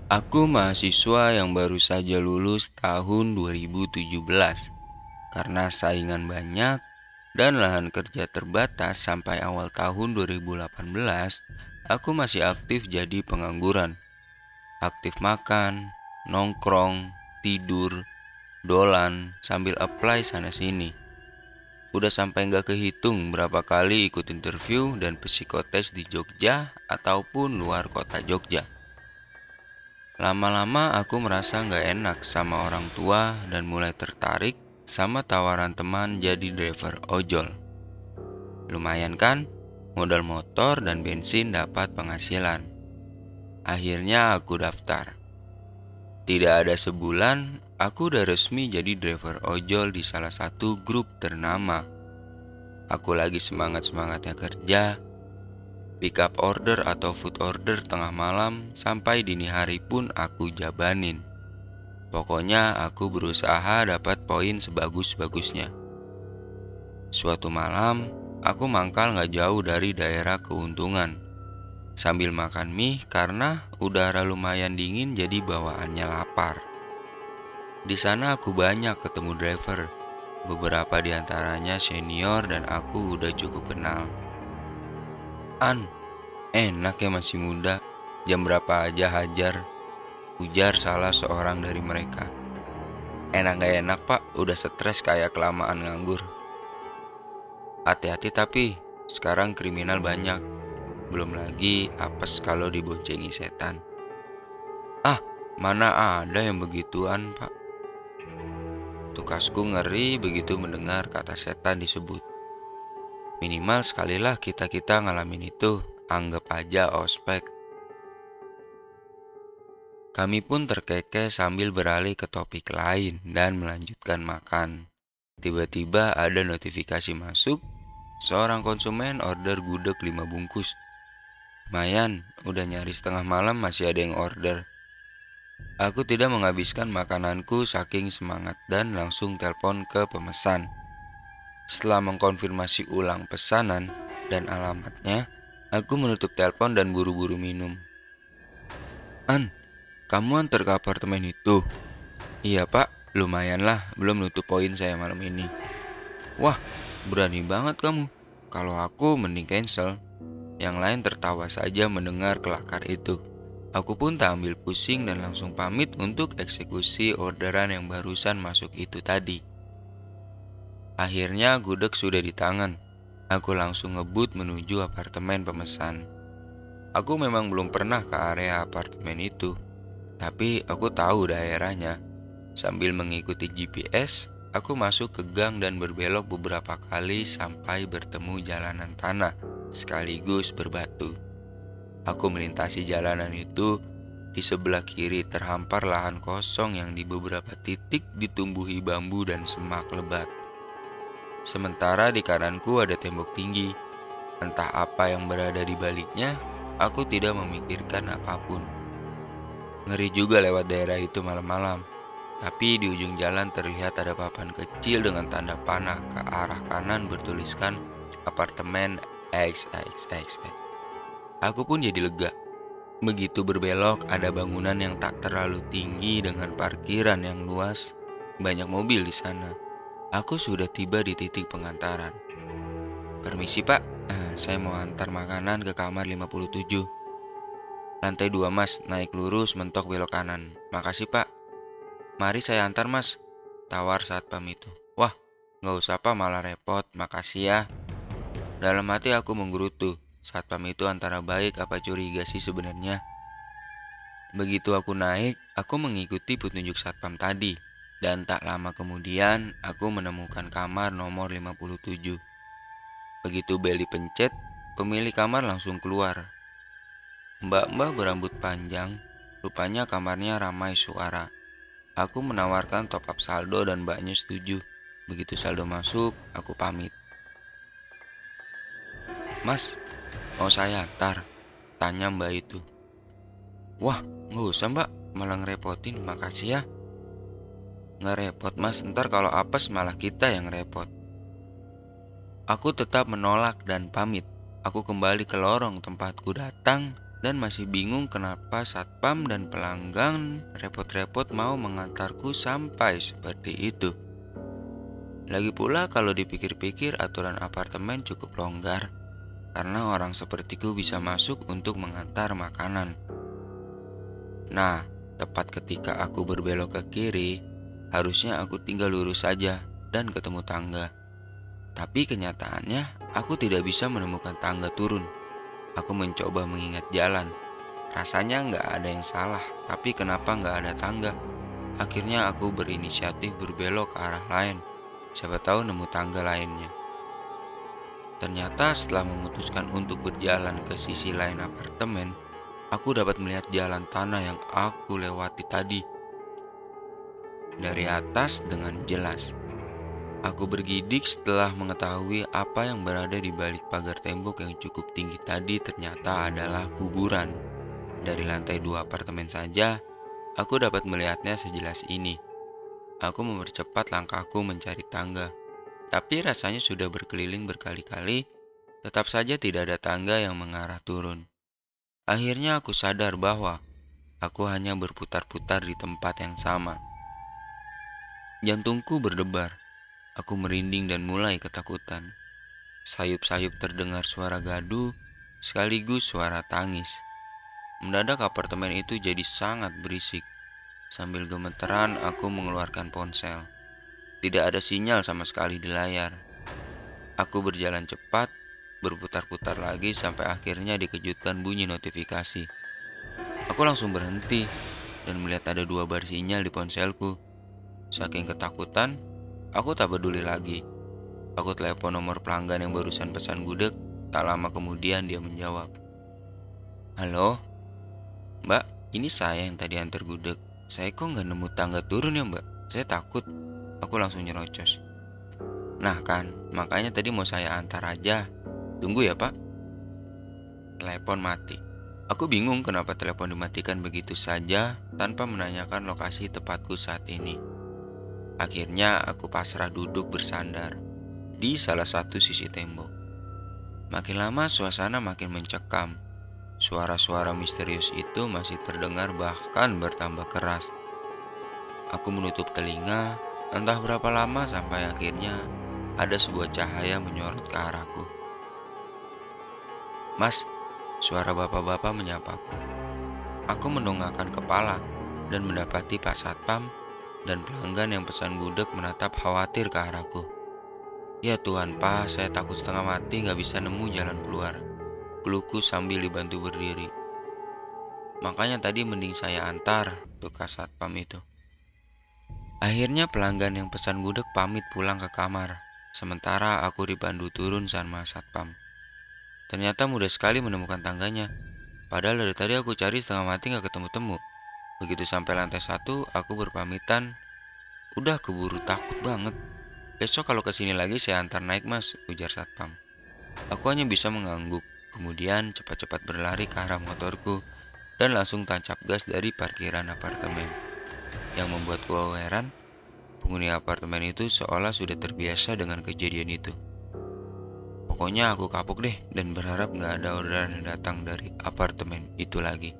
Aku mahasiswa yang baru saja lulus tahun 2017. Karena saingan banyak dan lahan kerja terbatas sampai awal tahun 2018, aku masih aktif jadi pengangguran. Aktif makan, nongkrong, tidur, dolan, sambil apply sana-sini. Udah sampai nggak kehitung berapa kali ikut interview dan psikotes di Jogja ataupun luar kota Jogja. Lama-lama aku merasa nggak enak sama orang tua dan mulai tertarik sama tawaran teman jadi driver ojol. Lumayan kan, modal motor dan bensin dapat penghasilan. Akhirnya aku daftar. Tidak ada sebulan, aku udah resmi jadi driver ojol di salah satu grup ternama. Aku lagi semangat-semangatnya kerja, pick up order atau food order tengah malam sampai dini hari pun aku jabanin. Pokoknya aku berusaha dapat poin sebagus-bagusnya. Suatu malam, aku mangkal gak jauh dari daerah keuntungan. Sambil makan mie karena udara lumayan dingin jadi bawaannya lapar. Di sana aku banyak ketemu driver. Beberapa di antaranya senior dan aku udah cukup kenal. Enak ya masih muda. Jam berapa aja hajar, ujar salah seorang dari mereka. Enak gak enak pak, udah stres kayak kelamaan nganggur. Hati-hati tapi, sekarang kriminal banyak. Belum lagi apes kalau diboncengi setan. Ah, mana ada yang begituan pak. Tukasku ngeri begitu mendengar kata setan disebut. Minimal sekalilah kita-kita ngalamin itu, anggap aja ospek. Kami pun terkekeh sambil beralih ke topik lain dan melanjutkan makan. Tiba-tiba ada notifikasi masuk, seorang konsumen order gudeg 5 bungkus. Lumayan, udah nyaris tengah malam masih ada yang order. Aku tidak menghabiskan makananku saking semangat dan langsung telepon ke pemesan. Setelah mengkonfirmasi ulang pesanan dan alamatnya, aku menutup telepon dan buru-buru minum. Kamu antar ke apartemen itu? Iya pak, lumayan lah, belum nutup poin saya malam ini. Wah, berani banget kamu. Kalau aku mending cancel. Yang lain tertawa saja mendengar kelakar itu. Aku pun tak ambil pusing dan langsung pamit untuk eksekusi orderan yang barusan masuk itu tadi. Akhirnya gudeg sudah di tangan. Aku langsung ngebut menuju apartemen pemesan. Aku memang belum pernah ke area apartemen itu, tapi aku tahu daerahnya. Sambil mengikuti GPS, aku masuk ke gang dan berbelok beberapa kali sampai bertemu jalanan tanah sekaligus berbatu. Aku melintasi jalanan itu. Di sebelah kiri terhampar lahan kosong yang di beberapa titik ditumbuhi bambu dan semak lebat. Sementara di kananku ada tembok tinggi. Entah apa yang berada di baliknya, aku tidak memikirkan apapun. Ngeri juga lewat daerah itu malam-malam. Tapi di ujung jalan terlihat ada papan kecil dengan tanda panah ke arah kanan bertuliskan apartemen XXXX. Aku pun jadi lega. Begitu berbelok, ada bangunan yang tak terlalu tinggi dengan parkiran yang luas. Banyak mobil di sana. Aku sudah tiba di titik pengantaran. Permisi pak, saya mau antar makanan ke kamar 57. Lantai 2 mas, naik lurus mentok belok kanan. Makasih pak. Mari saya antar mas, tawar satpam itu. Wah, gak usah pak, malah repot, makasih ya. Dalam hati aku menggerutu. Satpam itu antara baik apa curiga sih sebenarnya. Begitu aku naik, aku mengikuti petunjuk satpam tadi. Dan tak lama kemudian, aku menemukan kamar nomor 57. Begitu bel dipencet, pemilik kamar langsung keluar. Mbak-mbak berambut panjang, rupanya kamarnya ramai suara. Aku menawarkan top up saldo dan mbaknya setuju. Begitu saldo masuk, aku pamit. Mas, mau saya antar? Tanya mbak itu. Wah, gak usah mbak, malah ngerepotin, makasih ya. Nggak repot mas, ntar kalau apes malah kita yang repot. Aku tetap menolak dan pamit. Aku kembali ke lorong tempatku datang dan masih bingung kenapa satpam dan pelanggan repot-repot mau mengantarku sampai seperti itu. Lagi pula kalau dipikir-pikir aturan apartemen cukup longgar karena orang sepertiku bisa masuk untuk mengantar makanan. Nah, tepat ketika aku berbelok ke kiri, harusnya aku tinggal lurus saja dan ketemu tangga. Tapi kenyataannya, aku tidak bisa menemukan tangga turun. Aku mencoba mengingat jalan. Rasanya nggak ada yang salah, tapi kenapa nggak ada tangga? Akhirnya aku berinisiatif berbelok ke arah lain. Siapa tahu nemu tangga lainnya. Ternyata setelah memutuskan untuk berjalan ke sisi lain apartemen, aku dapat melihat jalan tanah yang aku lewati tadi dari atas dengan jelas. Aku bergidik setelah mengetahui apa yang berada di balik pagar tembok yang cukup tinggi tadi ternyata adalah kuburan. Dari lantai 2 apartemen saja, aku dapat melihatnya sejelas ini. Aku mempercepat langkahku mencari tangga, tapi rasanya sudah berkeliling berkali-kali, tetap saja tidak ada tangga yang mengarah turun. Akhirnya aku sadar bahwa aku hanya berputar-putar di tempat yang sama. Jantungku berdebar. Aku merinding dan mulai ketakutan. Sayup-sayup terdengar suara gaduh, sekaligus suara tangis. Mendadak apartemen itu jadi sangat berisik. Sambil gemeteran, aku mengeluarkan ponsel. Tidak ada sinyal sama sekali di layar. Aku berjalan cepat, berputar-putar lagi sampai akhirnya dikejutkan bunyi notifikasi. Aku langsung berhenti dan melihat ada 2 bar sinyal di ponselku. Saking ketakutan, aku tak peduli lagi. Aku telepon nomor pelanggan yang barusan pesan gudeg. Tak lama kemudian dia menjawab. Halo, Mbak, ini saya yang tadi antar gudeg. Saya kok nggak nemu tangga turun ya Mbak? Saya takut. Aku langsung nyerocos. Nah kan, makanya tadi mau saya antar aja. Tunggu ya Pak. Telepon mati. Aku bingung kenapa telepon dimatikan begitu saja tanpa menanyakan lokasi tepatku saat ini. Akhirnya aku pasrah duduk bersandar di salah satu sisi tembok. Makin lama suasana makin mencekam. Suara-suara misterius itu masih terdengar bahkan bertambah keras. Aku menutup telinga, entah berapa lama sampai akhirnya ada sebuah cahaya menyorot ke arahku. Mas, suara bapak-bapak menyapaku. Aku mendongakkan kepala dan mendapati Pak Satpam dan pelanggan yang pesan gudeg menatap khawatir ke arahku. Ya Tuhan Pak, saya takut setengah mati gak bisa nemu jalan keluar. Keluhku sambil dibantu berdiri. Makanya tadi mending saya antar, tukas satpam itu. Akhirnya pelanggan yang pesan gudeg pamit pulang ke kamar. Sementara aku dibantu turun sama satpam. Ternyata mudah sekali menemukan tangganya. Padahal dari tadi aku cari setengah mati gak ketemu-temu. Begitu sampai lantai 1, aku berpamitan. Udah keburu takut banget. Besok kalau kesini lagi saya antar naik mas, ujar satpam. Aku hanya bisa mengangguk. Kemudian cepat-cepat berlari ke arah motorku dan langsung tancap gas dari parkiran apartemen. Yang membuatku heran, penghuni apartemen itu seolah sudah terbiasa dengan kejadian itu. Pokoknya aku kapok deh dan berharap gak ada orderan yang datang dari apartemen itu lagi.